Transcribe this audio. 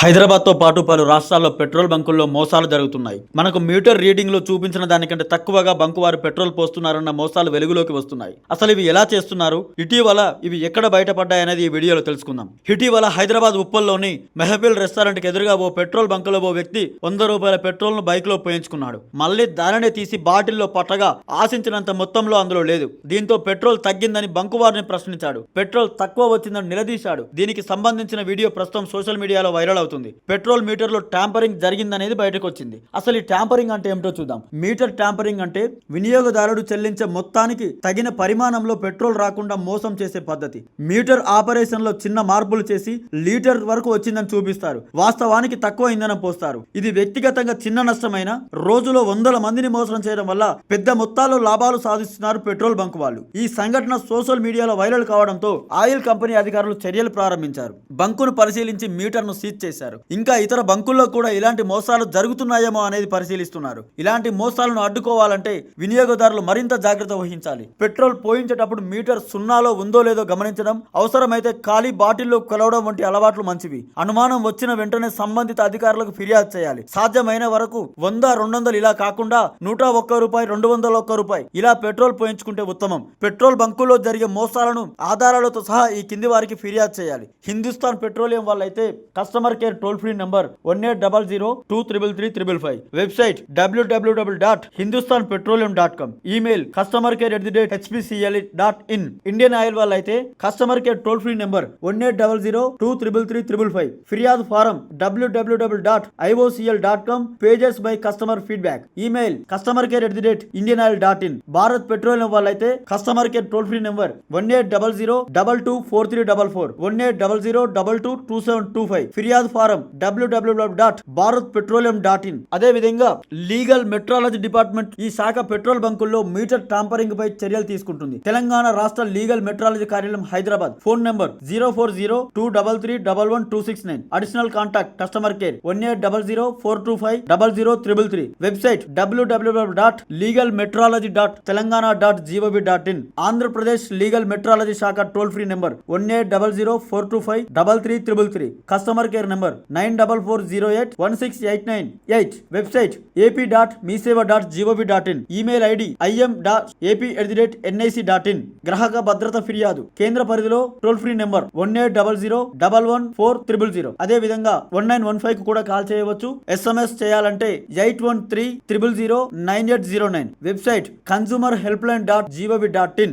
హైదరాబాద్తో పాటు పలు రాష్ట్రాల్లో పెట్రోల్ బంకుల్లో మోసాలు జరుగుతున్నాయి. మనకు మీటర్ రీడింగ్లో చూపించిన దానికంటే తక్కువగా బంకు వారు పెట్రోల్ పోస్తున్నారన్న మోసాలు వెలుగులోకి వస్తున్నాయి. అసలు ఇవి ఎలా చేస్తున్నారు, ఇటీవల ఇవి ఎక్కడ బయటపడ్డాయనేది ఈ వీడియోలో తెలుసుకుందాం. ఇటీవల హైదరాబాద్ ఉప్పల్లోని మెహఫిల్ రెస్టారెంట్కి ఎదురుగా ఓ పెట్రోల్ బంకులో ఓ వ్యక్తి 100 రూపాయల పెట్రోల్ను బైక్లో పోయించుకున్నాడు. మళ్ళీ దానినే తీసి బాటిల్లో పట్టగా ఆశించినంత మొత్తంలో అందులో లేదు. దీంతో పెట్రోల్ తగ్గిందని బంకు వారిని ప్రశ్నించాడు. పెట్రోల్ తక్కువ వచ్చిందని నిలదీశాడు. దీనికి సంబంధించిన వీడియో ప్రస్తుతం సోషల్ మీడియాలో వైరల్ అవుతుంది. పెట్రోల్ మీటర్ లో ట్యాంపరింగ్ జరిగిందనేది బయటకు వచ్చింది. అసలు ఈ ట్యాంపరింగ్ అంటే ఏమిటో చూద్దాం. మీటర్ ట్యాంపరింగ్ అంటే వినియోగదారుడు చెల్లించే మొత్తానికి తగిన పరిమాణంలో పెట్రోల్ రాకుండా మోసం చేసే పద్ధతి. మీటర్ ఆపరేషన్ లో చిన్న మార్పులు చేసి లీటర్ వరకు వచ్చిందని చూపిస్తారు. వాస్తవానికి తక్కువ ఇంధనం పోస్తారు. ఇది వ్యక్తిగతంగా చిన్న నష్టమైన రోజులో వందల మందిని మోసం చేయడం వల్ల పెద్ద మొత్తాల్లో లాభాలు సాధిస్తున్నారు పెట్రోల్ బంక్ వాళ్ళు. ఈ సంఘటన సోషల్ మీడియాలో వైరల్ కావడంతో ఆయిల్ కంపెనీ అధికారులు చర్యలు ప్రారంభించారు. బంకును పరిశీలించి మీటర్ ను సీజ్ చేశారు. ఇంకా ఇతర బంకుల్లో కూడా ఇలాంటి మోసాలు జరుగుతున్నాయేమో అనేది పరిశీలిస్తున్నారు. ఇలాంటి మోసాలను అడ్డుకోవాలంటే వినియోగదారులు మరింత జాగ్రత్త వహించాలి. పెట్రోల్ పోయించేటప్పుడు మీటర్ సున్నాలో ఉందో లేదో గమనించడం, అవసరమైతే ఖాళీ బాటిల్లో కొలవడం వంటి అలవాట్లు మంచివి. అనుమానం వచ్చిన వెంటనే సంబంధిత అధికారులకు ఫిర్యాదు చేయాలి. సాధ్యమైన వరకు 100, 200 ఇలా కాకుండా 101 రూపాయి, 201 రూపాయి ఇలా పెట్రోల్ పోయించుకుంటే ఉత్తమం. పెట్రోల్ బంకుల్లో జరిగే మోసాలను ఆధారాలతో సహా ఈ కింది వారికి ఫిర్యాదు చేయాలి. హిందుస్థాన్ పెట్రోలియం వాళ్ళైతే customer care toll free number 1800233355, website www.hindusthanpetroleum.com, email customercare@hpcl.in. Indian Oil వాళ్ళైతే customer care toll free number 1800233355, ఫిర్యాదు form www.iocl.com, pages by customer feedback, email customercare@indianoil.in. Bharat Petroleum వాళ్ళైతే customer care toll free number 1800224344, 1800222725, ఫిర్యాదు form www.bharatpetroleum.in. అదే విధంగా legal metrology department ఈ శాఖ petrol బంకుల్లో meter tampering పై చర్యలు తీసుకుంటుంది. తెలంగాణ రాష్ట్ర లీగల్ మెట్రాలజీ కార్యాలయం Hyderabad. Phone number 0402331129. Additional contact customer care 180042500333. Website www.legalmetrology.telangana.gov.in. Andhra Pradesh legal metrology శాఖ toll free number 180042503333. Customer care number 9440816898. Website ap.meeseva.gov.in. Email ID im.ap@nic.in. గ్రాహక భద్రత ఫిర్యాదు కేంద్ర పరిధిలో టోల్ ఫ్రీ నెంబర్ 1800114000. అదే విధంగా 1915 కు కూడా కాల్ చేయవచ్చు. SMS చేయాలంటే 8130009809. Website consumerhelpline.gov.in.